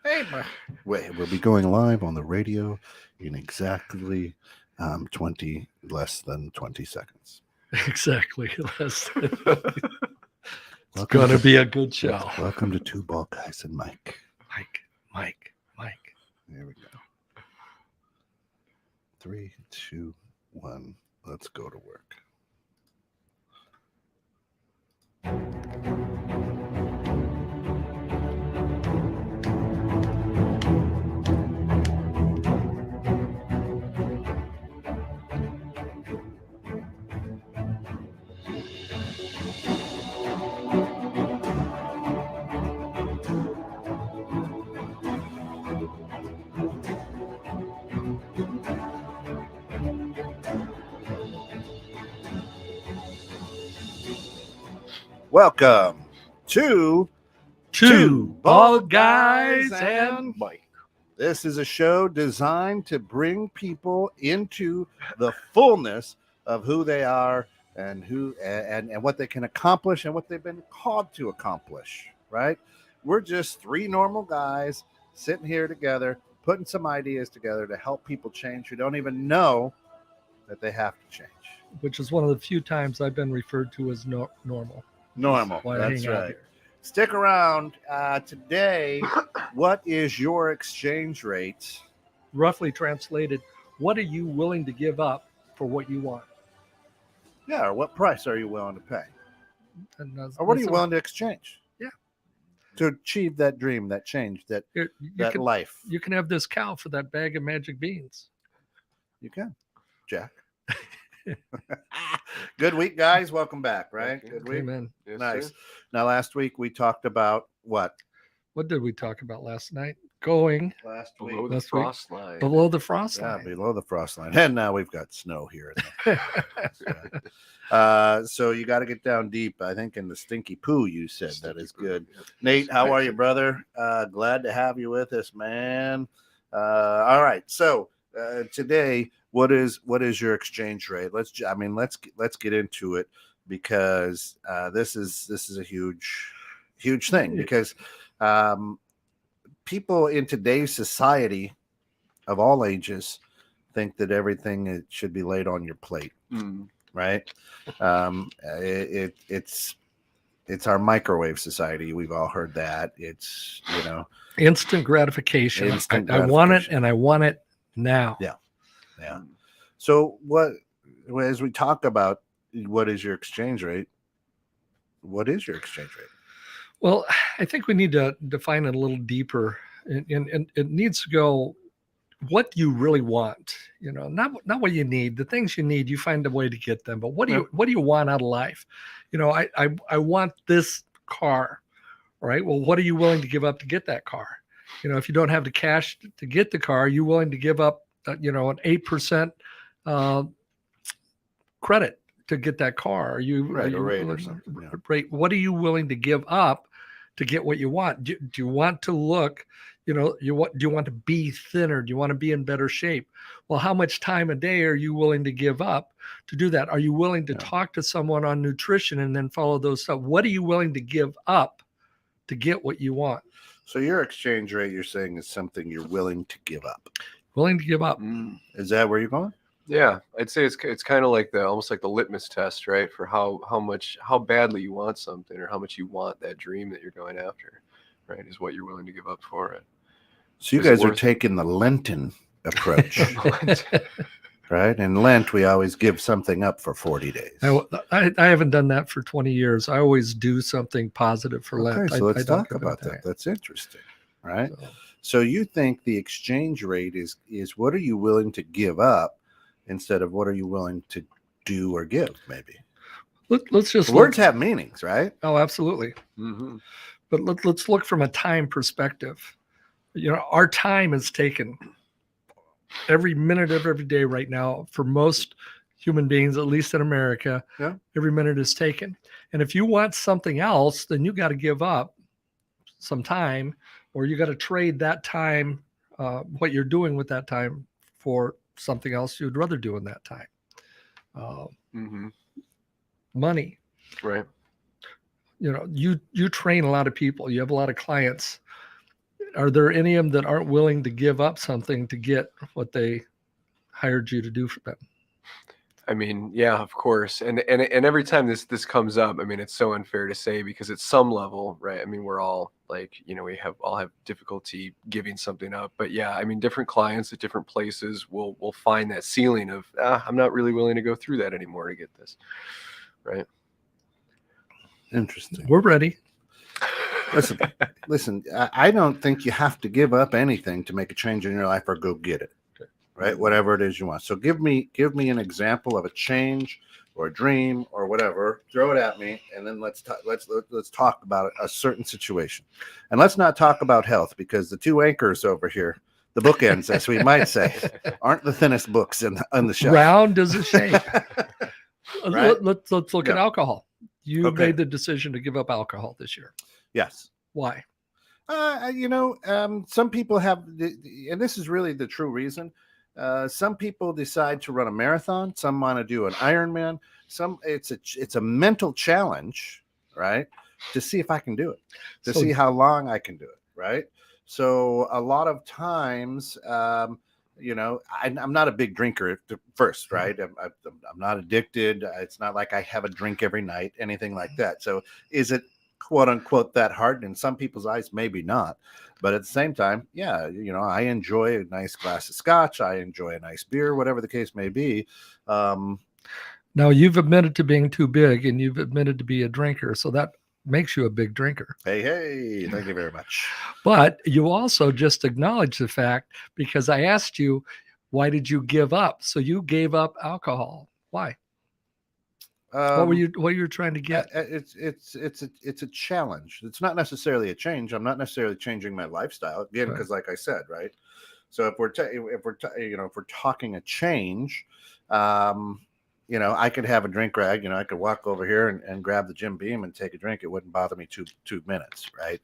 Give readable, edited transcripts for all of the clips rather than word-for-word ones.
Hey, we'll be going live on the radio in exactly 20 less than 20 seconds. Exactly. It's Welcome going to to, be a good show. welcome to Two Bald Guys and Mike. Mike. There we go. 3, 2, 1. Let's go to work. Welcome to Two Bald Guys and Mike. This is a show designed to bring people into the fullness of who they are and and what they can accomplish and what they've been called to accomplish, right? We're just three normal guys sitting here together, putting some ideas together to help people change who don't even know that they have to change. Which is one of the few times I've been referred to as normal. Normal. Why I That's hang out right. here. Stick around. Today, what is your exchange rate? Roughly translated, what are you willing to give up for what you want? Yeah, or what price are you willing to pay? And Or what are you willing to exchange? Yeah. To achieve that dream, that change, that life. You can have this cow for that bag of magic beans. You can, Jack. Good week, guys. Welcome back, right? Good week. Amen. Yes, nice. Sir. Now, last week we talked about what? What did we talk about last night? Going below the frost line. Below the frost line. Yeah, below the frost line. And now we've got snow here. So you got to get down deep, I think, in the stinky poo, you said. That is good. Yep. Nate, how are you, brother? Glad to have you with us, man. All right. So today, what is your exchange rate? Let's get into it, because this is a huge thing, because people in today's society of all ages think that everything should be laid on your plate, right? It's our microwave society. We've all heard that. It's instant gratification. I want it, and I want it now. Yeah. So as we talk about what is your exchange rate, what is your exchange rate? Well, I think we need to define it a little deeper, and it needs to go what you really want. Not what you need. The things you need, you find a way to get them. But what do you want out of life? I want this car. All right. Well, what are you willing to give up to get that car? If you don't have the cash to get the car, are you willing to give up an 8% credit to get that car? Are you rate or something? Yeah. Right. What are you willing to give up to get what you want? Do you want to look? Do you want to be thinner? Do you want to be in better shape? Well, how much time a day are you willing to give up to do that? Are you willing to talk to someone on nutrition and then follow those stuff? What are you willing to give up to get what you want? So your exchange rate, you're saying, is something you're willing to give up. Willing to give up. Is that where you're going? Yeah, I'd say it's kind of like almost like the litmus test, right? For how badly you want something, or how much you want that dream that you're going after, right? Is what you're willing to give up for it. So you guys are taking the Lenten approach, right? In Lent, we always give something up for 40 days. I haven't done that for 20 years. I always do something positive for Lent. So let's talk about that. That's interesting, right? So you think the exchange rate is what are you willing to give up instead of what are you willing to do or give, maybe? Let's just words have meanings, right? Oh, absolutely. Mm-hmm. But let's look from a time perspective. Our time is taken every minute of every day right now for most human beings, at least in America. Yeah. Every minute is taken. And if you want something else, then you got to give up some time, or you got to trade that time, what you're doing with that time, for something else you'd rather do in that time. Money. Right. you train a lot of people. You have a lot of clients. Are there any of them that aren't willing to give up something to get what they hired you to do for them? I mean, yeah, of course. And every time this comes up, I mean, it's so unfair to say because at some level, right? I mean, we're all like, we all have difficulty giving something up. But yeah, I mean, different clients at different places will find that ceiling of, I'm not really willing to go through that anymore to get this. Right. Interesting. We're ready. Listen, I don't think you have to give up anything to make a change in your life or go get it. Right, whatever it is you want. So give me an example of a change or a dream or whatever. Throw it at me, and then let's talk about a certain situation. And let's not talk about health, because the two anchors over here, the bookends, as we might say, aren't the thinnest books on the shelf. Round as a shape. Right? Let's look at alcohol. You Okay. made the decision to give up alcohol this year. Yes. Why? Some people have, and this is really the true reason. Some people decide to run a marathon. Some want to do an Ironman. It's a mental challenge, right? To see if I can do it, to see how long I can do it, right? So a lot of times, I'm not a big drinker at first, right? I'm not addicted. It's not like I have a drink every night, anything like that. So is it quote unquote that hard? In some people's eyes, maybe not. But at the same time, yeah, I enjoy a nice glass of scotch. I enjoy a nice beer, whatever the case may be. Now, you've admitted to being too big, and you've admitted to be a drinker. So that makes you a big drinker. Hey, thank you very much. But you also just acknowledged the fact, because I asked you, why did you give up? So you gave up alcohol. Why? What were you trying to get? It's a challenge. It's not necessarily a change. I'm not necessarily changing my lifestyle again, because like I said, right. So if we're talking a change, I could have a drink rag. I could walk over here and grab the Jim Beam and take a drink. It wouldn't bother me 2 minutes, right?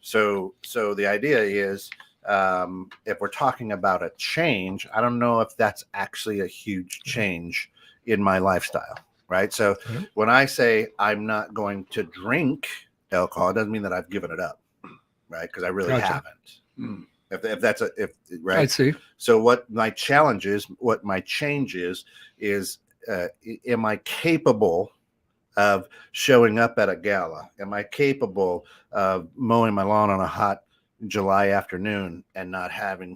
So the idea is, if we're talking about a change, I don't know if that's actually a huge change in my lifestyle. Right. So when I say I'm not going to drink alcohol, it doesn't mean that I've given it up. Right. Because I really haven't. If that's right. I see. So what my change is, am I capable of showing up at a gala? Am I capable of mowing my lawn on a hot July afternoon and not having,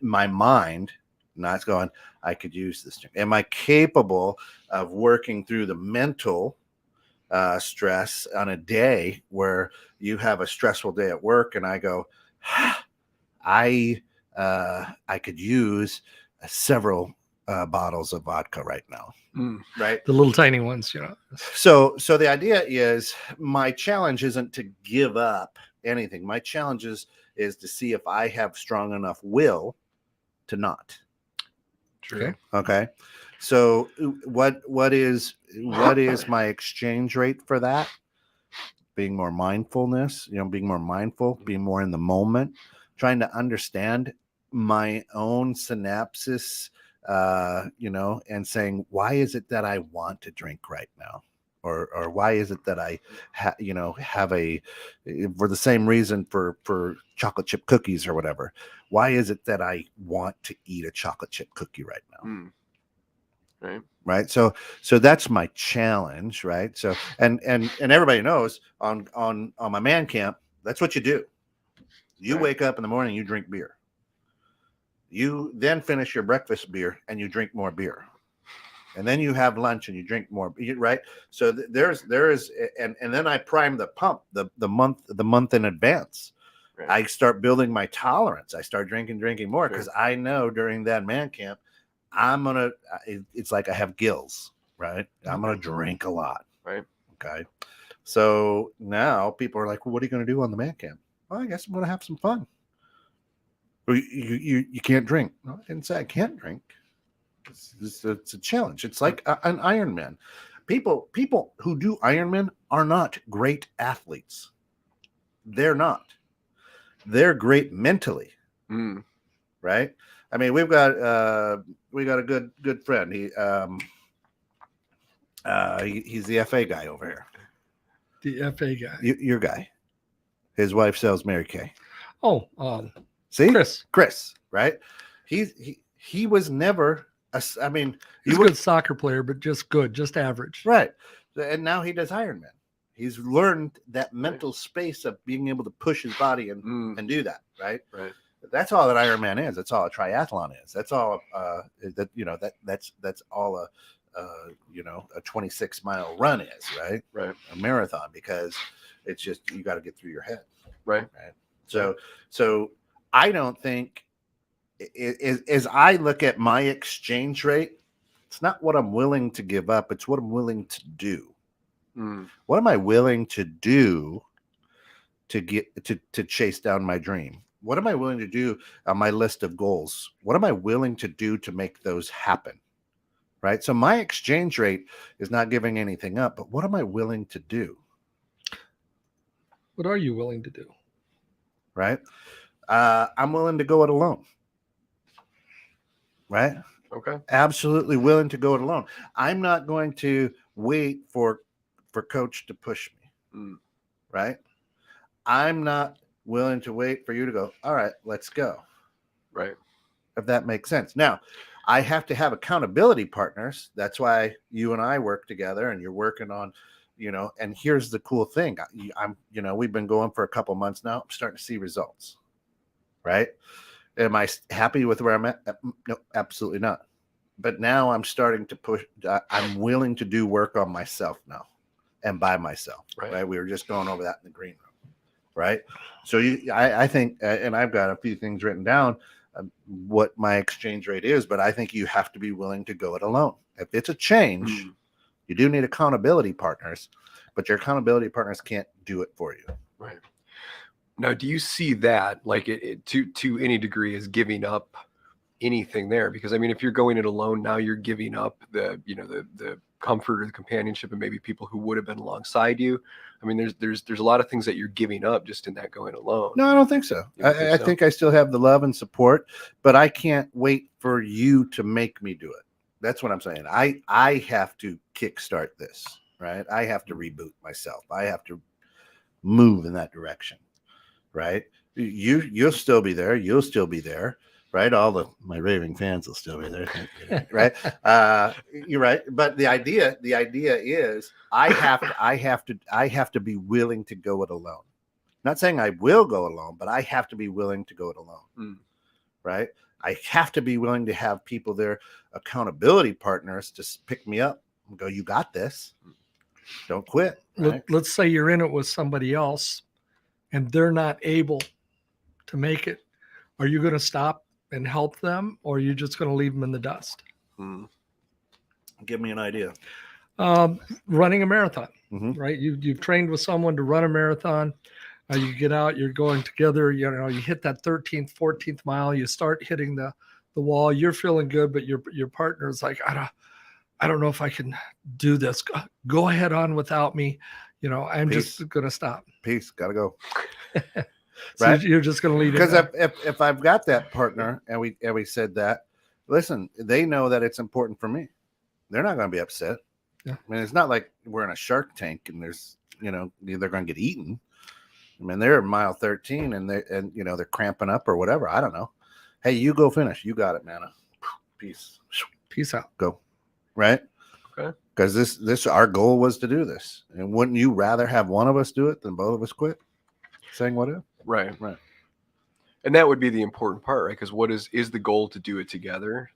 my mind not going, I could use this drink? Am I capable of working through the mental stress on a day where you have a stressful day at work and I go, I could use several bottles of vodka right now. Right. The little tiny ones, So the idea is, my challenge isn't to give up anything. My challenge is to see if I have strong enough will to not. True. Okay. So what is my exchange rate for that? Being more mindfulness, being more mindful, being more in the moment, trying to understand my own synapses, and saying, why is it that I want to drink right now? Or why is it that I have for the same reason for chocolate chip cookies or whatever? Why is it that I want to eat a chocolate chip cookie right now? Right. So that's my challenge. Right. So, and everybody knows on my man camp, that's what you do. You wake up in the morning, you drink beer. You then finish your breakfast beer and you drink more beer. And then you have lunch and you drink more, right? So there is, and then I prime the pump the month in advance. Right. I start building my tolerance. I start drinking more, because I know during that man camp, it's like I have gills, right? I'm gonna drink a lot, right? Okay. So now people are like, well, what are you gonna do on the man camp? Well, I guess I'm gonna have some fun. Well, you can't drink. No, I didn't say I can't drink. It's a challenge. It's like an Ironman. People who do Ironman are not great athletes. They're not. They're great mentally, right? I mean, we've got a good friend. He's the FA guy over here. The FA guy. Your guy. His wife sells Mary Kay. Oh, See, Chris. right? He was never. I mean, He's a good soccer player, but just average. Right. And now he does Ironman. He's learned that mental space of being able to push his body and do that. Right. Right. That's all that Ironman is. That's all a triathlon is. That's all that's all a 26-mile run is, right? Right. A marathon, because it's just, you got to get through your head. Right. So I don't think, as I look at my exchange rate, it's not what I'm willing to give up. It's what I'm willing to do. What am I willing to do to get to chase down my dream? What am I willing to do on my list of goals? What am I willing to do to make those happen? Right. So my exchange rate is not giving anything up, but what am I willing to do? What are you willing to do? Right. I'm willing to go it alone. Right. Okay. Absolutely willing to go it alone. I'm not going to wait for coach to push me. Right. I'm not willing to wait for you to go, all right, let's go. Right. If that makes sense. Now, I have to have accountability partners. That's why you and I work together, and you're working on, and here's the cool thing. We've been going for a couple months now. I'm starting to see results. Right. Am I happy with where I'm at? No, absolutely not. But now I'm starting to push. I'm willing to do work on myself now and by myself. Right. We were just going over that in the green room. Right. So I think, and I've got a few things written down, what my exchange rate is, but I think you have to be willing to go it alone. If it's a change, you do need accountability partners, but your accountability partners can't do it for you. Right. Now, do you see that like it to any degree as giving up anything there? Because I mean, if you're going it alone, now you're giving up the comfort or the companionship and maybe people who would have been alongside you. I mean, there's a lot of things that you're giving up just in that going alone. No, I don't think so. I think I still have the love and support, but I can't wait for you to make me do it. That's what I'm saying. I have to kickstart this, right? I have to reboot myself. I have to move in that direction, right? You'll still be there. You'll still be there. Right, my raving fans will still be there, right? You're right, but the idea is I have to be willing to go it alone. Not saying I will go alone, but I have to be willing to go it alone, right? I have to be willing to have people there, accountability partners, to pick me up and go, "You got this. Don't quit." Right? Let's say you're in it with somebody else, and they're not able to make it. Are you going to stop and help them, or are you just going to leave them in the dust? Give me an idea. Running a marathon, right? You've trained with someone to run a marathon. You get out, you're going together, you hit that 13th, 14th mile, you start hitting the wall, you're feeling good, but your partner's like, I don't know if I can do this. Go ahead on without me. I'm Peace. just going to stop. Peace. Gotta go. So right? You're just going to leave it. Because if I've got that partner and we said that, listen, they know that it's important for me. They're not going to be upset. Yeah. I mean, it's not like we're in a Shark Tank and there's, they're going to get eaten. I mean, they're mile 13 and they're cramping up or whatever. I don't know. Hey, you go finish. You got it, man. Peace. Peace out. Go. Right. Okay. Because this our goal was to do this. And wouldn't you rather have one of us do it than both of us quit? Saying what if? Right. Right. And that would be the important part, right? Because what is the goal to do it together?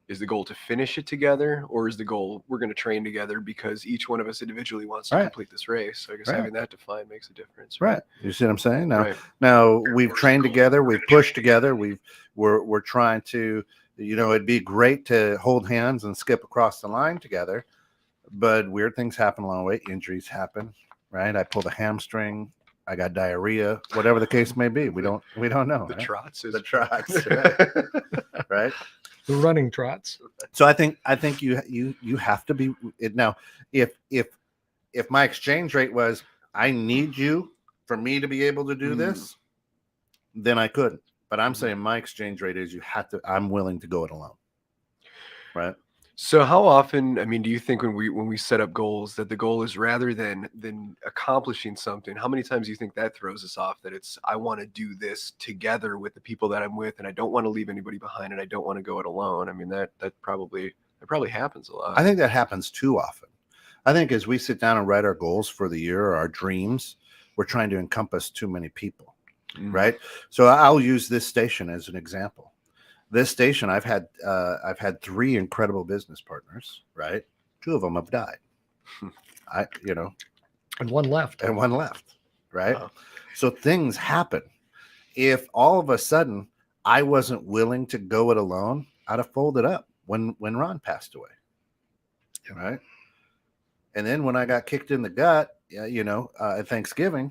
Is the goal to finish it together, or is the goal we're going to train together because each one of us individually wants to complete this race? So I guess having that defined makes a difference. Right. You see what I'm saying? Now we've trained together, we've pushed together, we're trying to, it'd be great to hold hands and skip across the line together, but weird things happen along the way. Injuries happen, right? I pulled a hamstring. I got diarrhea, whatever the case may be. We don't know. The trots, right? Right? The running trots. So I think you have to be it now. If my exchange rate was I need you for me to be able to do this, then I couldn't. But I'm saying my exchange rate is I'm willing to go it alone. Right. So how often, I mean, do you think when we set up goals that the goal is rather than accomplishing something, how many times do you think that throws us off? That it's I want to do this together with the people that I'm with, and I don't want to leave anybody behind, and I don't want to go it alone. I mean, that probably happens a lot. I think that happens too often. I think as we sit down and write our goals for the year or our dreams, we're trying to encompass too many people, Mm, right? So I'll use this station as an example. This station, I've had 3 incredible business partners, right? 2 of them have died. And one left. And 1 left, right? Wow. So things happen. If all of a sudden I wasn't willing to go it alone, I'd have folded up when Ron passed away, Yeah. right? And then when I got kicked in the gut, at Thanksgiving,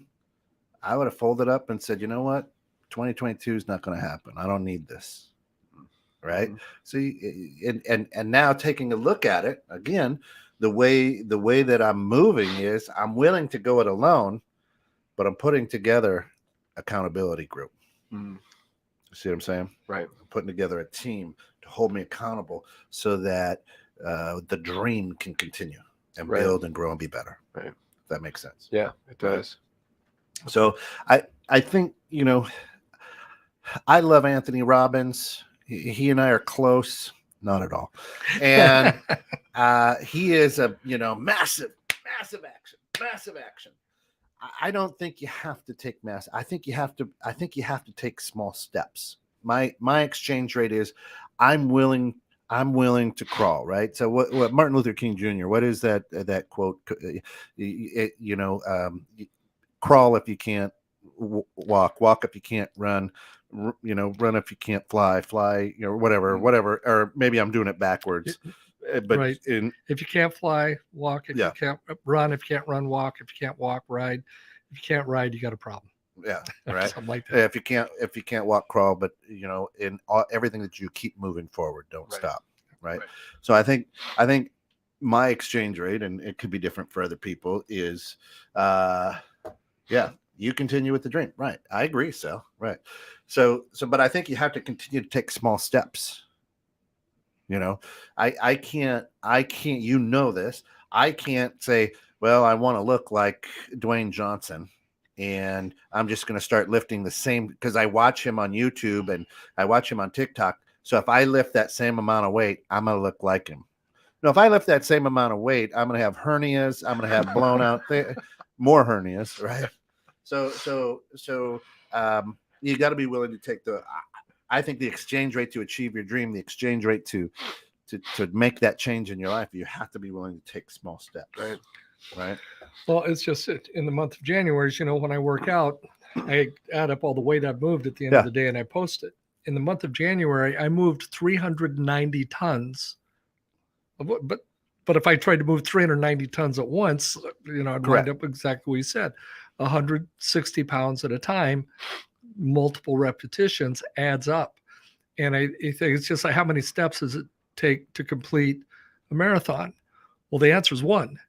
I would have folded up and said, you know what, 2022 is not going to happen. I don't need this, right? Mhm. So, and now taking a look at it again, the way that I'm moving is I'm willing to go it alone, but I'm putting together accountability group. Mm, See what I'm saying? right. I'm putting together a team to hold me accountable so that the dream can continue and Right. build and grow and be better. Right. If that makes sense. Yeah, it does. So I think, I love Anthony Robbins. He and I are close, not at all. And he is a, massive action. I don't think you have to take mass. I think you have to take small steps. My exchange rate is I'm willing to crawl, right? So what Martin Luther King Jr., what is that quote? Crawl if you can't walk if you can't run, run if you can't fly, whatever. Or maybe I'm doing it backwards. But Right. If you can't fly, walk. If you can't run, if you can't run, walk. If you can't walk, ride. If you can't ride, you got a problem. Yeah, right. Something like that. If you can't walk, crawl. But in everything that you keep moving forward, don't stop. Right? So I think my exchange rate, and it could be different for other people, is you continue with the dream. Right. I agree, Sal. Right. So but I think you have to continue to take small steps. I can't, this. I can't say, well, I want to look like Dwayne Johnson and I'm just going to start lifting the same, because I watch him on YouTube and I watch him on TikTok. So if I lift that same amount of weight, I'm going to look like him. No, if I lift that same amount of weight, I'm going to have hernias. I'm going to have blown out more hernias. Right. So you got to be willing to take I think the exchange rate to achieve your dream, the exchange rate to make that change in your life, you have to be willing to take small steps. Right. Well, it's just in the month of January, when I work out, I add up all the weight I've moved at the end of the day and I post it. In the month of January, I moved 390 tons. But if I tried to move 390 tons at once, I'd wind up exactly what you said, 160 pounds at a time. Multiple repetitions adds up. And I think it's just like, how many steps does it take to complete a marathon? Well, the answer is 1,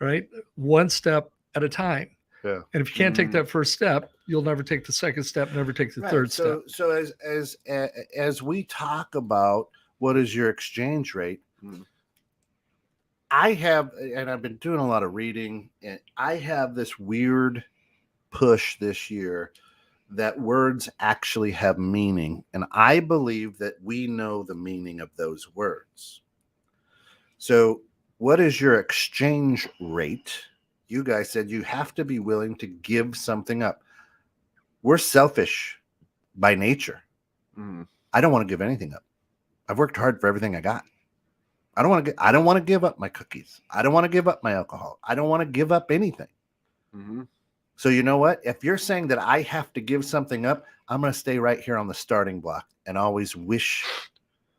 right? 1 step at a time. Yeah. And if you can't take that first step, you'll never take the second step, never take the third step. So as we talk about what is your exchange rate, I've been doing a lot of reading, and I have this weird push this year that words actually have meaning. And I believe that we know the meaning of those words. So what is your exchange rate? You guys said you have to be willing to give something up. We're selfish by nature. I don't want to give anything up. I've worked hard for everything I got. I don't want to give up my cookies. I don't want to give up my alcohol. I don't want to give up anything. So you know what? If you're saying that I have to give something up, I'm going to stay right here on the starting block and always wish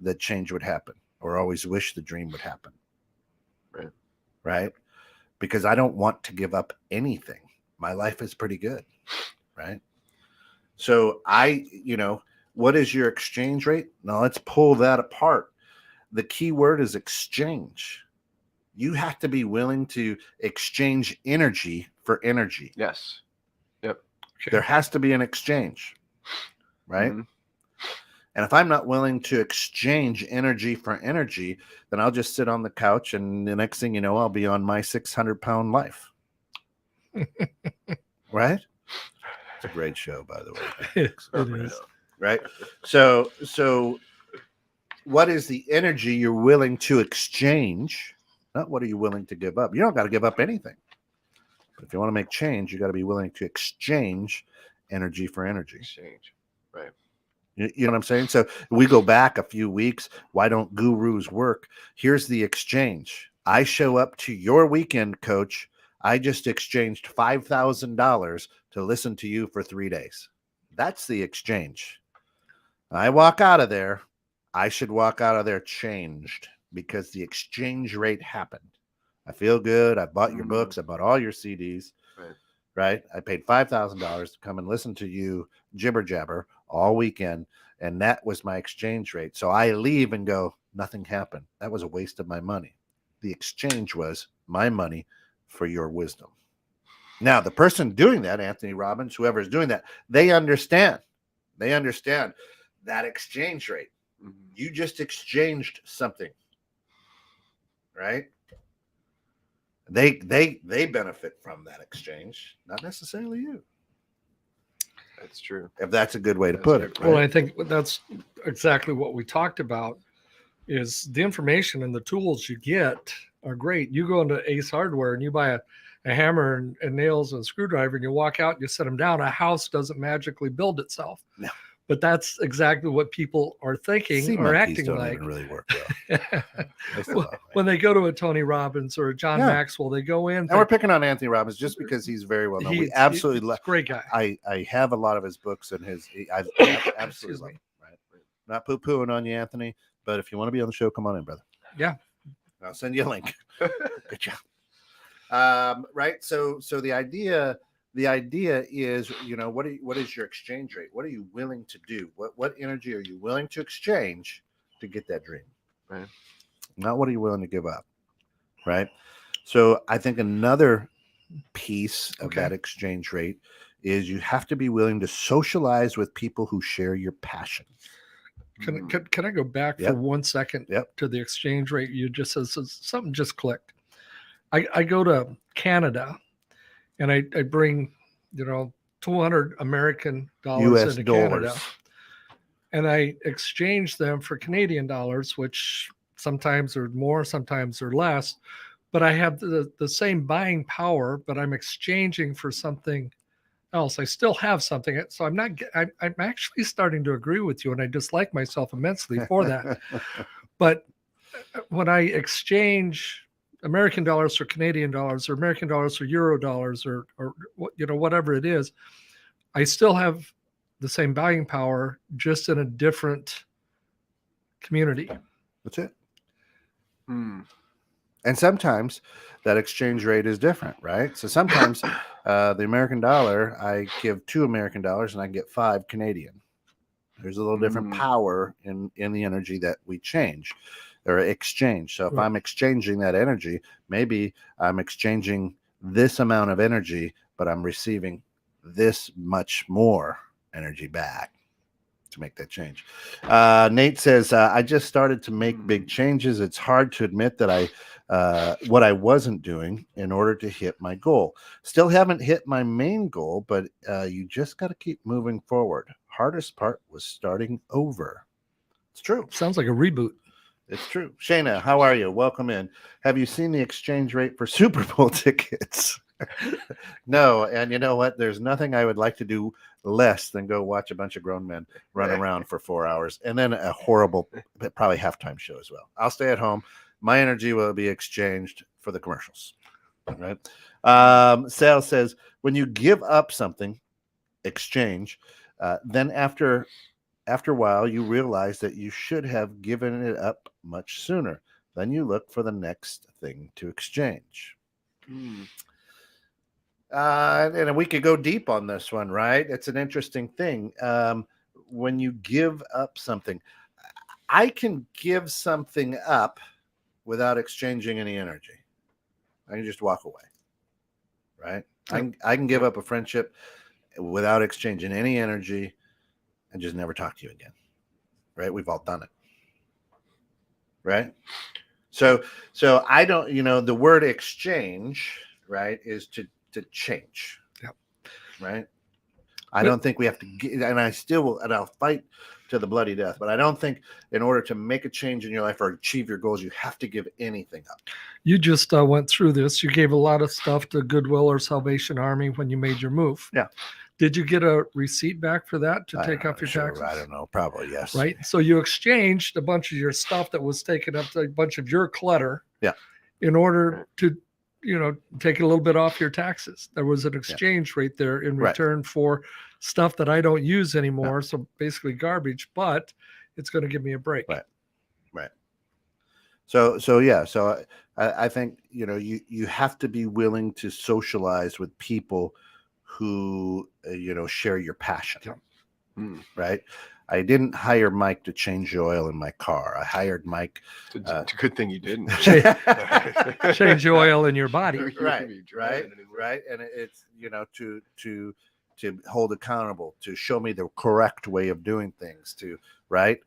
that change would happen, or always wish the dream would happen. Right. Because I don't want to give up anything. My life is pretty good. Right. So what is your exchange rate? Now let's pull that apart. The key word is exchange. You have to be willing to exchange energy for energy. Yes. Yep. Okay. There has to be an exchange, right? And if I'm not willing to exchange energy for energy, then I'll just sit on the couch, and the next thing you know, I'll be on my 600-pound life. Right? It's a great show, by the way. It is. Right? So what is the energy you're willing to exchange? Not what are you willing to give up? You don't got to give up anything. But if you want to make change, you got to be willing to exchange energy for energy. Exchange. Right. You know what I'm saying? So we go back a few weeks. Why don't gurus work? Here's the exchange. I show up to your weekend, coach. I just exchanged $5,000 to listen to you for 3 days. That's the exchange. I walk out of there. I should walk out of there changed because the exchange rate happened. I feel good. I bought your books. I bought all your CDs. Right? I paid $5,000 to come and listen to you jibber jabber all weekend. And that was my exchange rate. So I leave and go, nothing happened. That was a waste of my money. The exchange was my money for your wisdom. Now, the person doing that, Anthony Robbins, whoever is doing that, they understand. They understand that exchange rate. You just exchanged something, right? They benefit from that exchange, not necessarily you. That's true. If that's a good way to put it. Well, Right? I think that's exactly what we talked about. Is the information and the tools you get are great. You go into Ace Hardware and you buy a hammer and nails and a screwdriver, and you walk out and you set them down. A house doesn't magically build itself. No. But that's exactly what people are thinking Sea or monkeys acting don't like. even really work well. They still don't, right? When they go to a Tony Robbins or a John Yeah. Maxwell, they go in. And we're picking on Anthony Robbins just because he's very well known. We absolutely he's love. a great guy. I have a lot of his books and I absolutely Excuse love me. him. Right? Not poo-pooing on you, Anthony, but if you want to be on the show, come on in, brother. Yeah. I'll send you a link. Good job. Right. So the idea is, what is your exchange rate? What are you willing to do? What energy are you willing to exchange to get that dream? Right. Not what are you willing to give up? Right. So I think another piece of that exchange rate is you have to be willing to socialize with people who share your passion. Can I go back Yep. for 1 second Yep. to the exchange rate? You just said something just clicked. I go to Canada and I bring, $200 American dollars US into dollars. Canada, and I exchange them for Canadian dollars, which sometimes are more, sometimes are less, but I have the same buying power, but I'm exchanging for something else. I still have something. So I'm actually starting to agree with you, and I dislike myself immensely for that. But when I exchange American dollars for Canadian dollars, or American dollars for Euro dollars, or whatever it is, I still have the same buying power, just in a different community. That's it. And sometimes that exchange rate is different, right? So sometimes the American dollar, I give $2 American and I get 5 Canadian. There's a little different power in the energy that we change or exchange. So if I'm exchanging that energy, maybe I'm exchanging this amount of energy, but I'm receiving this much more energy back to make that change. Nate says, I just started to make big changes. It's hard to admit that what I wasn't doing in order to hit my goal. Still haven't hit my main goal, but you just got to keep moving forward. Hardest part was starting over. It's true. Sounds like a reboot. It's true. Shayna, how are you? Welcome in. Have you seen the exchange rate for Super Bowl tickets? No. And you know what? There's nothing I would like to do less than go watch a bunch of grown men run around for 4 hours and then a horrible, probably halftime show as well. I'll stay at home. My energy will be exchanged for the commercials. Right. Sal says, when you give up something, exchange, then after a while, you realize that you should have given it up much sooner. Then you look for the next thing to exchange. And we could go deep on this one, right? It's an interesting thing. When you give up something, I can give something up without exchanging any energy. I can just walk away, right? I can give up a friendship without exchanging any energy and just never talk to you again. right? We've all done it, right? So I don't, the word exchange, right, is to change, Yep. right? I don't think we have to get, and I still will, and I'll fight to the bloody death, but I don't think in order to make a change in your life or achieve your goals, you have to give anything up. You just went through this. You gave a lot of stuff to Goodwill or Salvation Army when you made your move. Yeah. Did you get a receipt back for that to take off your taxes? I don't know. Probably yes. Right. So you exchanged a bunch of your stuff that was taken up, a bunch of your clutter. Yeah. In order to, take a little bit off your taxes. There was an exchange rate there in return for stuff that I don't use anymore. Yeah. So basically garbage, but it's going to give me a break. Right. So yeah. So I think, you have to be willing to socialize with people who, share your passion. Yeah. Right. I didn't hire Mike to change the oil in my car. I hired Mike. It's a good thing you didn't. Change the oil in your body. Right. And it's, to hold accountable, to show me the correct way of doing things, right.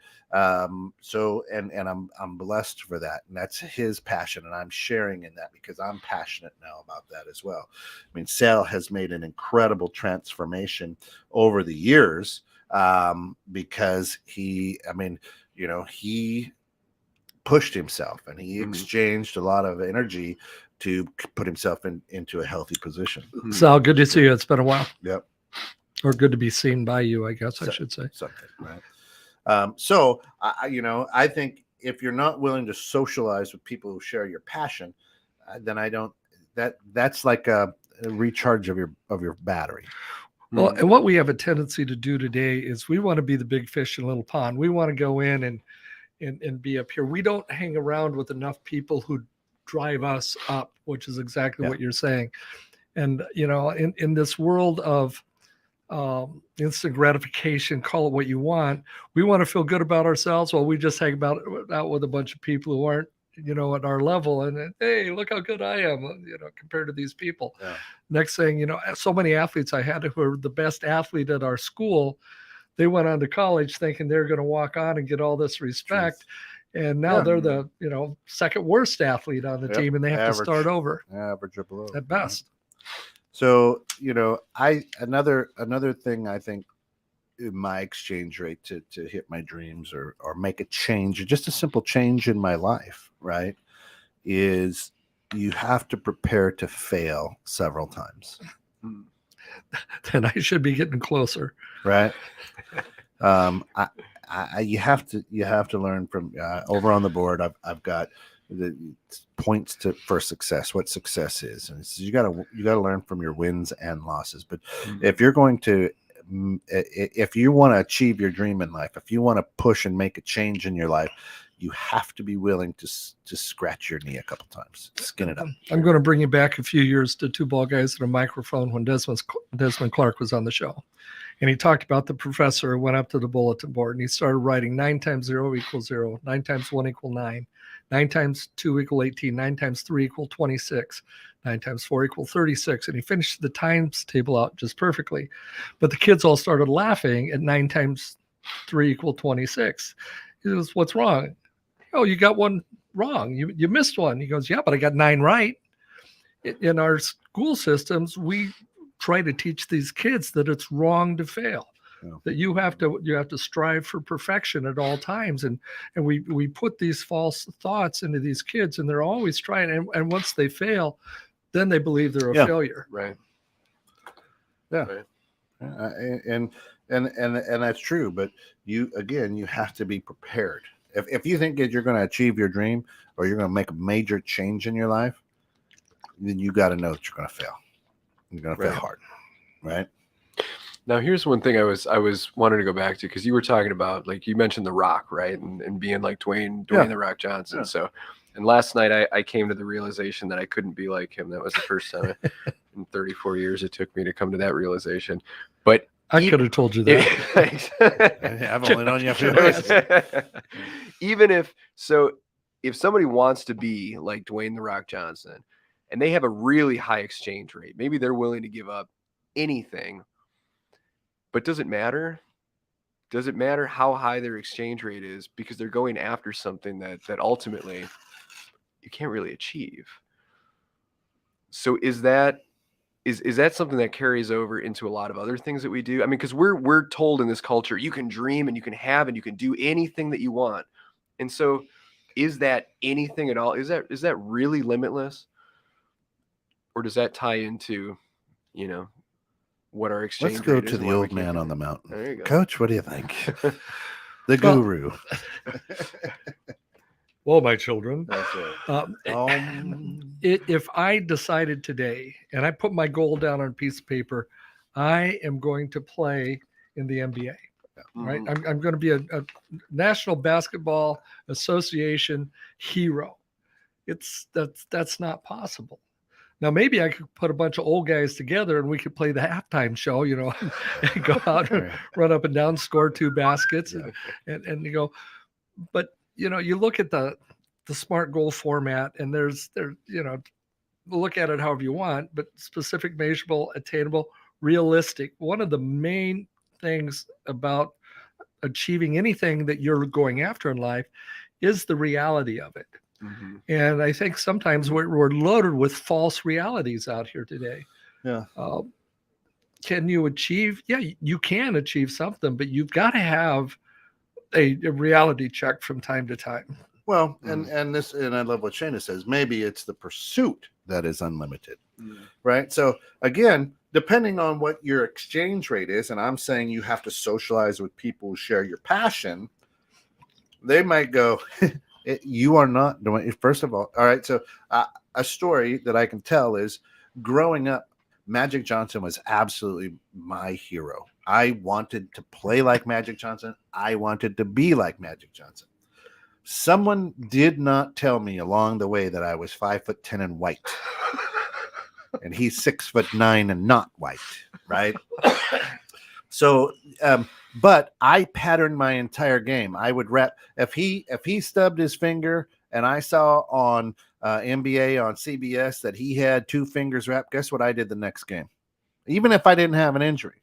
So, and I'm blessed for that. And that's his passion. And I'm sharing in that because I'm passionate now about that as well. I mean, Sal has made an incredible transformation over the years. Because he pushed himself and he exchanged a lot of energy to put himself into a healthy position. Sal, good to see you. It's been a while. Yep. Or good to be seen by you, I guess I should say. Something, right? So I think if you're not willing to socialize with people who share your passion, then that's like a recharge of your battery. Well, and what we have a tendency to do today is we want to be the big fish in a little pond. We want to go in and be up here. We don't hang around with enough people who drive us up, which is exactly what you're saying. And, in this world of instant gratification, call it what you want, we want to feel good about ourselves. Well, we just hang out with a bunch of people who aren't, at our level, and hey, look how good I am, compared to these people. Yeah. Next thing, so many athletes I had who were the best athlete at our school, they went on to college thinking they're going to walk on and get all this respect. Truth. And now they're the, second worst athlete on the team, and they have to start over. Average or below. At best. So, another thing I think in my exchange rate to hit my dreams or make a change, or just a simple change in my life, right, is you have to prepare to fail several times. Then I should be getting closer, right? You have to learn from over on the board. I've got the points for success, what success is, and you got to learn from your wins and losses. But if you're going to if you want to achieve your dream in life, if you want to push and make a change in your life, you have to be willing to scratch your knee a couple times, skin it up. I'm going to bring you back a few years to Two Ball Guys and a Microphone when Desmond Clark was on the show. And he talked about the professor who went up to the bulletin board and he started writing 9 times 0 equals 0, 9 times 1 equals 9, 9 times 2 equals 18, 9 times 3 equals 26, 9 times 4 equals 36. And he finished the times table out just perfectly. But the kids all started laughing at 9 times 3 equals 26. He goes, what's wrong? Oh, you got one wrong. You missed one. He goes, yeah, but I got 9 right. In our school systems, we try to teach these kids that it's wrong to fail. Yeah. That you have to strive for perfection at all times, and we put these false thoughts into these kids, and they're always trying. And once they fail, then they believe they're a failure. Right. Yeah. Right. And that's true. But you have to be prepared. If you think that you're going to achieve your dream or you're going to make a major change in your life, then you got to know that you're going to fail. You're going to fail hard, right? Now, here's one thing I was wanting to go back to, because you were talking about, like, you mentioned The Rock, right? And being like Dwayne The Rock Johnson. Yeah. So, and last night I came to the realization that I couldn't be like him. That was the first time in 34 years it took me to come to that realization. But I could have told you that. I've only known you a few days. Even if somebody wants to be like Dwayne The Rock Johnson and they have a really high exchange rate, maybe they're willing to give up anything, but does it matter? does it matter how high their exchange rate is because they're going after something that ultimately you can't really achieve. So is that something that carries over into a lot of other things that we do? I mean, because we're told in this culture you can dream and you can have and you can do anything that you want. And so is that anything at all? Is that really limitless? Or does that tie into, what our exchange Let's go rate is to and the why we old can't man do on it? the mountain. There you go. Coach, what do you think? The Well- guru. Well, my children, That's right. if I decided today and I put my goal down on a piece of paper, I am going to play in the NBA. Right, Mhm. I'm going to be a National Basketball Association hero. That's not possible. Now maybe I could put a bunch of old guys together and we could play the halftime show, and go out and run up and down, score 2 baskets, and you go. But you look at the SMART goal format, and there's look at it however you want, but specific, measurable, attainable, realistic. One of the main things about achieving anything that you're going after in life is the reality of it. Mhm. And I think sometimes we're loaded with false realities out here today. Yeah. Can you achieve? Yeah, you can achieve something, but you've got to have a reality check from time to time. Well, and I love what Shana says. Maybe it's the pursuit that is unlimited, right? So again, depending on what your exchange rate is, and I'm saying you have to socialize with people who share your passion. They might go, you are not doing. First of all right. So a story that I can tell is growing up. Magic Johnson was absolutely my hero. I wanted to play like Magic Johnson. I wanted to be like Magic Johnson. Someone did not tell me along the way that I was 5'10" and white, and he's 6'9" and not white, right? So, but I patterned my entire game. I would rep if he stubbed his finger, and I saw on NBA on CBS that he had 2 fingers wrapped. Guess what I did the next game? Even if I didn't have an injury.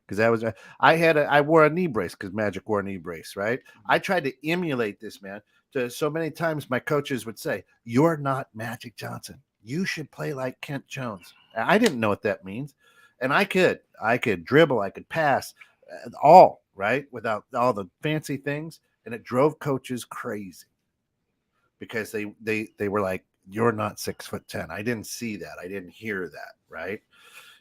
Because I wore a knee brace because Magic wore a knee brace, right? I tried to emulate this man. So many times my coaches would say, "You're not Magic Johnson. You should play like Kent Jones." And I didn't know what that means, and I could dribble, I could pass, all right without all the fancy things, and it drove coaches crazy because they were like, "You're not 6'10". I didn't see that. I didn't hear that, right?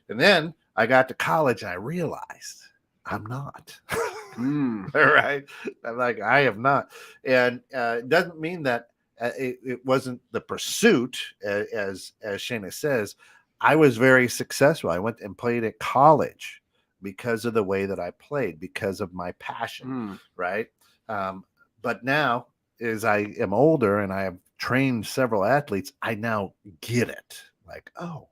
And then I got to college and I realized I'm not. Right? I'm like, I am not. And it doesn't mean that it wasn't the pursuit, as Shana says. I was very successful. I went and played at college because of the way that I played, because of my passion, right? But now, as I am older and I have trained several athletes, I now get it. Like, oh,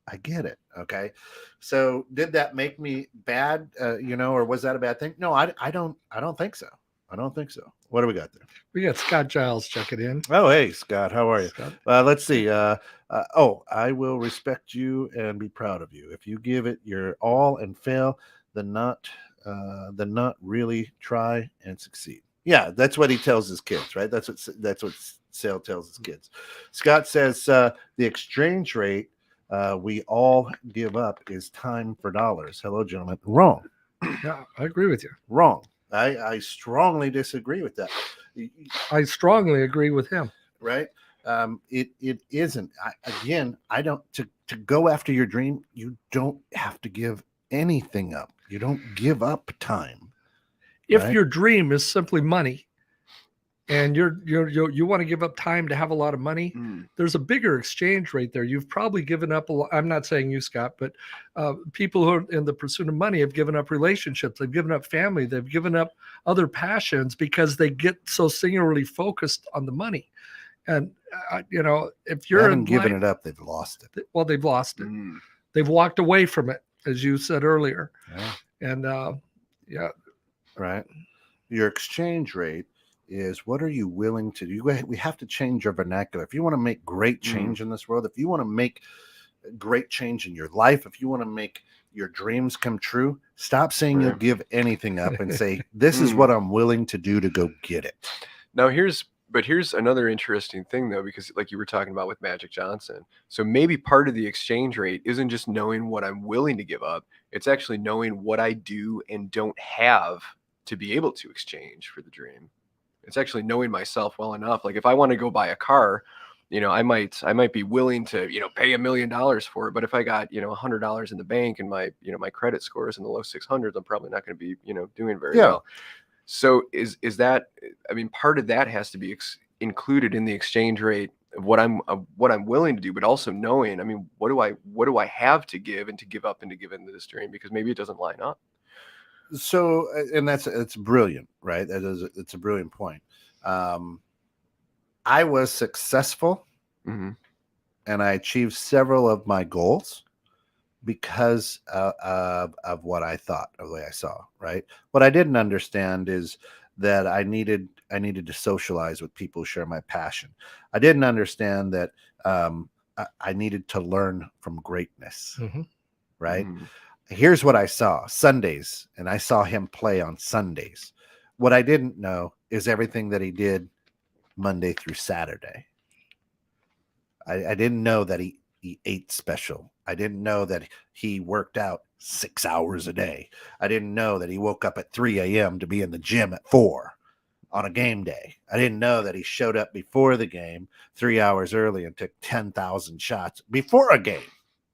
I get it. Okay. So did that make me bad? Or was that a bad thing? No, I don't think so. I don't think so. What do we got there? We got Scott Giles checking in. Oh, hey, Scott, how are you? Scott? Let's see. I will respect you and be proud of you. If you give it your all and fail, then not really try and succeed. Yeah, that's what he tells his kids, right? That's what Sale tells his kids. Scott says the exchange rate we all give up is time for dollars. Hello, gentlemen. Wrong. Yeah, I agree with you. Wrong. I strongly disagree with that. I strongly agree with him. Right? It isn't. I don't to go after your dream. You don't have to give anything up. You don't give up time. If right? your dream is simply money, and you want to give up time to have a lot of money, there's a bigger exchange rate there. You've probably given up a lot. I'm not saying you, Scott, but people who are in the pursuit of money have given up relationships. They've given up family. They've given up other passions because they get so singularly focused on the money. And, if They you're haven't given it up, they've lost it. Well, they've lost it. They've walked away from it, as you said earlier. Yeah. And right. Your exchange rate is what are you willing to do? We have to change our vernacular. If you want to make great change in this world, if you want to make great change in your life, if you want to make your dreams come true, stop saying you'll Right. give anything up and say, this is what I'm willing to do to go get it. Now here's another interesting thing though, because like you were talking about with Magic Johnson. So maybe part of the exchange rate isn't just knowing what I'm willing to give up. It's actually knowing what I do and don't have to be able to exchange for the dream. It's actually knowing myself well enough. Like if I want to go buy a car, I might be willing to, pay $1 million for it. But if I got, $100 in the bank and my, my credit score is in the low 600s, I'm probably not going to be, doing very well. So is that, I mean, part of that has to be included in the exchange rate of what I'm willing to do, but also knowing, I mean, what do I have to give and to give up and to give into this dream, because maybe it doesn't line up. So, and it's brilliant, right? It's a brilliant point. I was successful and I achieved several of my goals because of what I thought, of the way I saw, right? What I didn't understand is that I needed to socialize with people who share my passion. I didn't understand that I needed to learn from greatness, right? Here's what I saw Sundays, and I saw him play on Sundays. What I didn't know is everything that he did Monday through Saturday. I didn't know that he ate special. I didn't know that he worked out 6 hours a day. I didn't know that he woke up at 3 a.m. to be in the gym at 4 on a game day. I didn't know that he showed up before the game 3 hours early and took 10,000 shots before a game,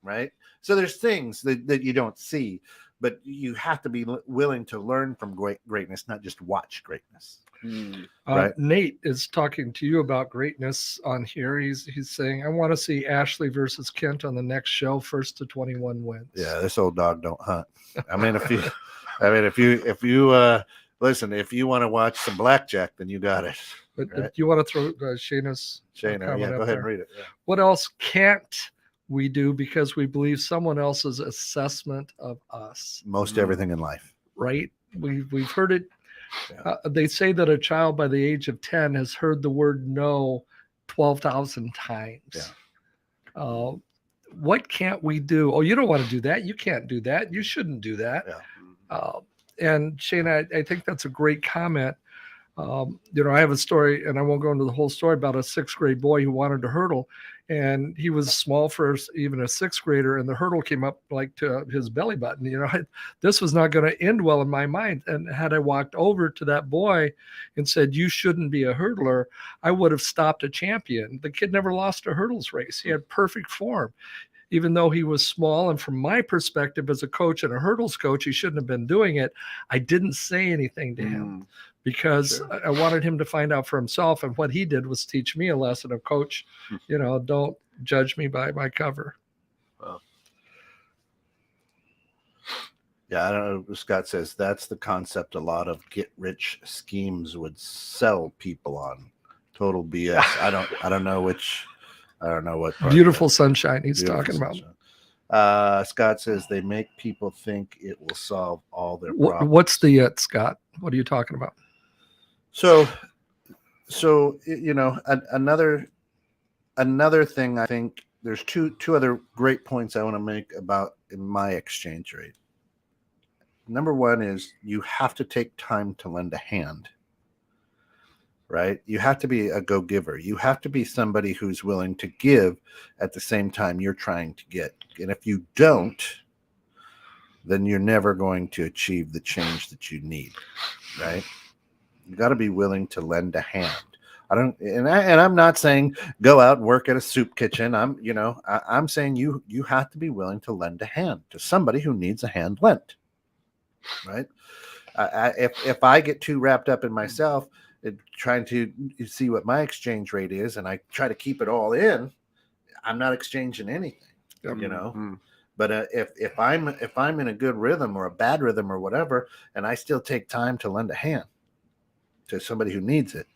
right? So there's things that you don't see, but you have to be willing to learn from greatness, not just watch greatness. Right. Nate is talking to you about greatness on here. He's saying, I want to see Ashley versus Kent on the next show, 1st to 21 wins. Yeah, this old dog don't hunt. I mean, if you listen, if you want to watch some blackjack, then you got it. But right? if you want to throw Shayna's yeah, go ahead and read it. Yeah. What else can't we do because we believe someone else's assessment of us? Most everything in life. Right? We've heard it. Yeah. They say that a child by the age of 10 has heard the word no 12,000 times. Yeah. What can't we do? Oh, you don't want to do that. You can't do that. You shouldn't do that. Yeah. And Shane, I think that's a great comment. I have a story, and I won't go into the whole story, about a 6th grade boy who wanted to hurdle, and he was small for even a 6th grader, and the hurdle came up like to his belly button. This was not going to end well in my mind. And had I walked over to that boy and said, you shouldn't be a hurdler, I would have stopped a champion. The kid never lost a hurdles race. He had perfect form, even though he was small. And from my perspective as a coach and a hurdles coach, he shouldn't have been doing it. I didn't say anything to him because I wanted him to find out for himself. And what he did was teach me a lesson of, coach, don't judge me by my cover. Wow. Yeah, I don't know. Scott says that's the concept a lot of get-rich schemes would sell people on. Total BS. I don't know what part. Beautiful sunshine he's talking about. Scott says they make people think it will solve all their problems. What's the it, Scott? What are you talking about? So another thing, I think there's two other great points I want to make about my exchange rate. Number one is you have to take time to lend a hand, right? You have to be a go-giver. You have to be somebody who's willing to give at the same time you're trying to get. And if you don't, then you're never going to achieve the change that you need, right? You got to be willing to lend a hand. I'm not saying go out and work at a soup kitchen. I'm saying you have to be willing to lend a hand to somebody who needs a hand lent, right? If I get too wrapped up in myself trying to see what my exchange rate is, and I try to keep it all in, I'm not exchanging anything, But if I'm in a good rhythm or a bad rhythm or whatever, and I still take time to lend a hand to somebody who needs it,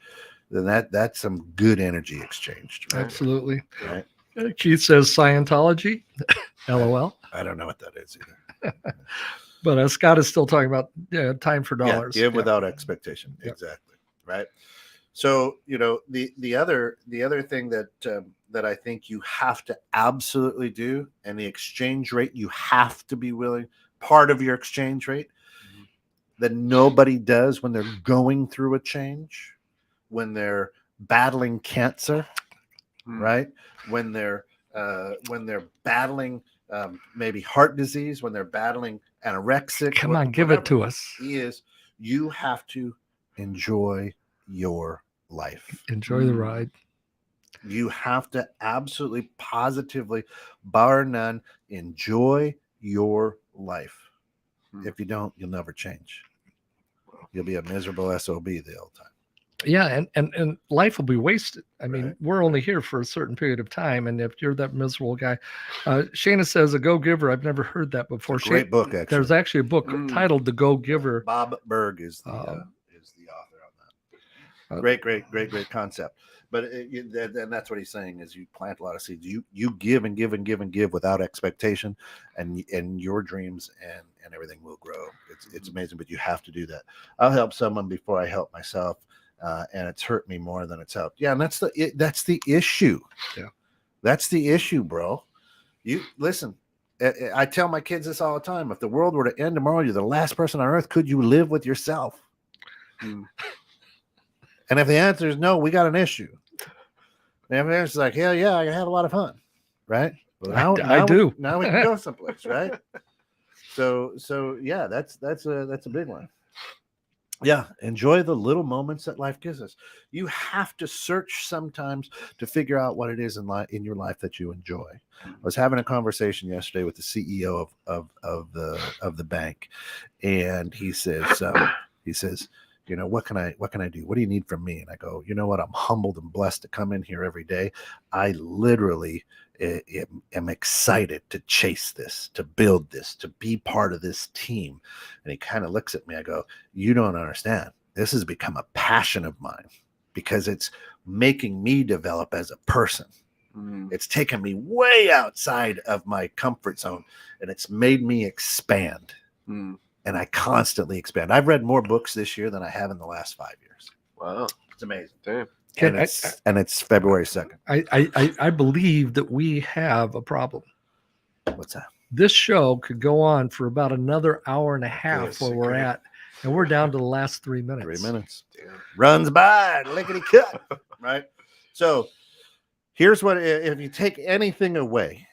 then that's some good energy exchanged. Right? Absolutely. Right. Keith says Scientology. LOL. I don't know what that is either. But Scott is still talking about time for dollars. Give without expectation. Exactly. Right. So the other thing that that I think you have to absolutely do, and the exchange rate you have to be willing, part of your exchange rate that nobody does when they're going through a change, when they're battling cancer, right? When they're battling maybe heart disease, when they're battling anorexic. Come on, give it to us. You have to enjoy your life. Enjoy the ride. You have to absolutely, positively, bar none, enjoy your life. If you don't, you'll never change. You'll be a miserable SOB the whole time. Yeah, and life will be wasted. I mean, Right. we're only here for a certain period of time, and if you're that miserable guy, Shana says "A Go Giver." I've never heard that before. It's a great book, actually. There's actually a book titled "The Go Giver." Bob Berg is the author on that. Great concept. But and that's what he's saying is you plant a lot of seeds. You give and give and give and give without expectation, and your dreams and everything will grow. It's amazing, but you have to do that. I'll help someone before I help myself, and it's hurt me more than it's helped. Yeah, and that's the issue. Yeah, that's the issue, bro. You listen. I tell my kids this all the time. If the world were to end tomorrow, you're the last person on earth. Could you live with yourself? And if the answer is no, we got an issue. And if the answer is like, hell yeah, I have a lot of fun, right? Well, I do. Now we can go someplace, right? So yeah, that's a big one. Yeah, enjoy the little moments that life gives us. You have to search sometimes to figure out what it is in your life that you enjoy. I was having a conversation yesterday with the CEO of the bank, and he says, you know, what can I do? What do you need from me? And I go, you know what? I'm humbled and blessed to come in here every day. I literally am excited to chase this, to build this, to be part of this team. And he kind of looks at me. I go, you don't understand. This has become a passion of mine because it's making me develop as a person. It's taken me way outside of my comfort zone, and it's made me expand. And I constantly expand. I've read more books this year than I have in the last 5 years. Wow. It's amazing. Damn. And it's February 2nd. I believe that we have a problem. What's that? This show could go on for about another hour and a half Yes, where we're at, and we're down to the last 3 minutes. 3 minutes. Damn. Runs by, lickety cut. Right? So here's what, if you take anything away,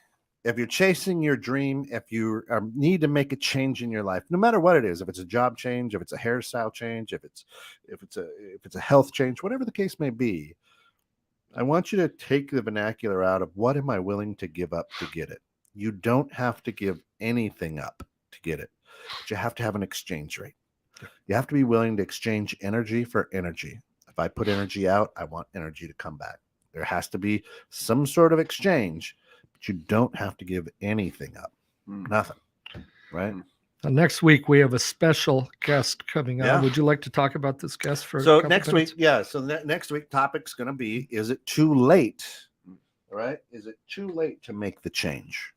if you're chasing your dream, if you need to make a change in your life, no matter what it is, if it's a job change, if it's a hairstyle change, if it's a health change, whatever the case may be, I want you to take the vernacular out of what am I willing to give up to get it? You don't have to give anything up to get it, but you have to have an exchange rate. You have to be willing to exchange energy for energy. If I put energy out, I want energy to come back. There has to be some sort of exchange. But you don't have to give anything up. Nothing. Right? Next week, we have a special guest coming on. Yeah. Would you like to talk about this guest for So a couple next minutes? week, yeah. So next week, topic's going to be, is it too late? All right. Is it too late to make the change?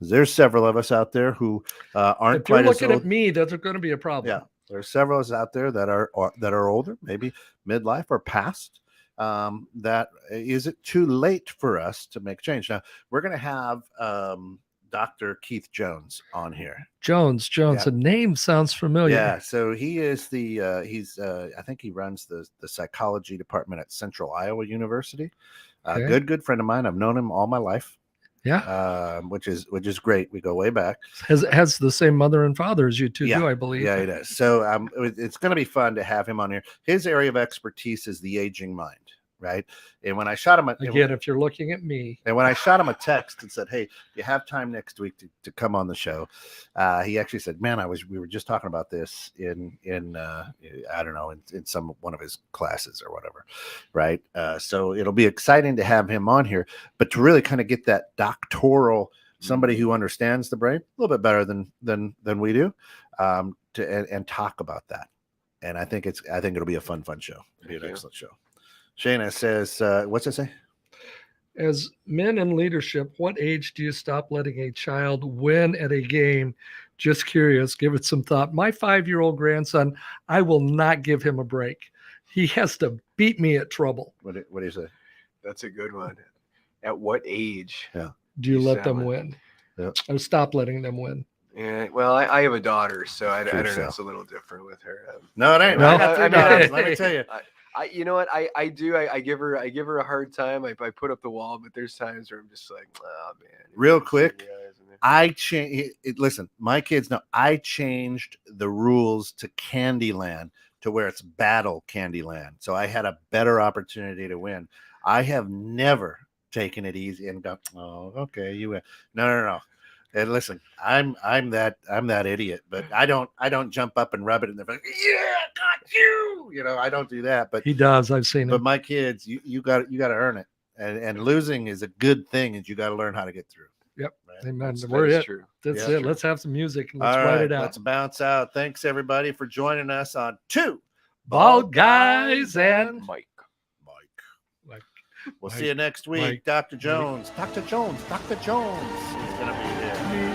There's several of us out there who aren't If you're quite as looking old. at me, that's going to be a problem. Yeah. There's several of us out there that are older, maybe midlife or past. That is it too late for us to make change? Now we're going to have Dr. Keith Jones on here. Jones. Yeah. The name sounds familiar. Yeah, so he is I think he runs the psychology department at Central Iowa University. Okay. Good friend of mine. I've known him all my life. Yeah. Which is great. We go way back. Has the same mother and father as you two Yeah. do, I believe. Yeah, he does. So it's going to be fun to have him on here. His area of expertise is the aging mind, right? And when I shot him Again, if you're looking at me, and when I shot him a text and said, "Hey, you have time next week to come on the show," he actually said, "Man, we were just talking about this in I don't know in one of his classes or whatever, right?" So it'll be exciting to have him on here, but to really kind of get that doctoral somebody who understands the brain a little bit better than we do, and talk about that. And I think it'll be a fun show. It'll be an excellent show. Shana says, what's it say? As men in leadership, what age do you stop letting a child win at a game? Just curious. Give it some thought. My 5-year-old grandson, I will not give him a break. He has to beat me at trouble. What do you say? That's a good one. at what age? Do you let them Salmon. win? Yep. Or stop letting them win? Yeah, well, I have a daughter, so I True don't know. self. It's a little different with her. No, it ain't. No. I got 3 I mean, daughters. Let me tell you. You know what? I do. I give her a hard time. I put up the wall, but there's times where I'm just like, oh man. Real It's quick, in the eyes, and I changed. Listen, my kids know I changed the rules to Candyland to where it's Battle Candyland. So I had a better opportunity to win. I have never taken it easy and go, oh, okay, you win. No. And listen, I'm that idiot, but I don't jump up and rub it in their face. Yeah, got you. You know, I don't do that. But He does. I've seen but him. my kids, you got to earn it. And losing is a good thing, and you got to learn how to get through. Yep. Right? Amen. that We're is it. true. That's Yeah. it. Let's have some music. And let's All write right, it out. let's bounce out. Thanks everybody for joining us on Two Bald Guys and Mike. Mike. Mike. We'll Mike. see you next week. Mike. Dr. Jones. Dr. Jones. Dr. Jones is going to be here.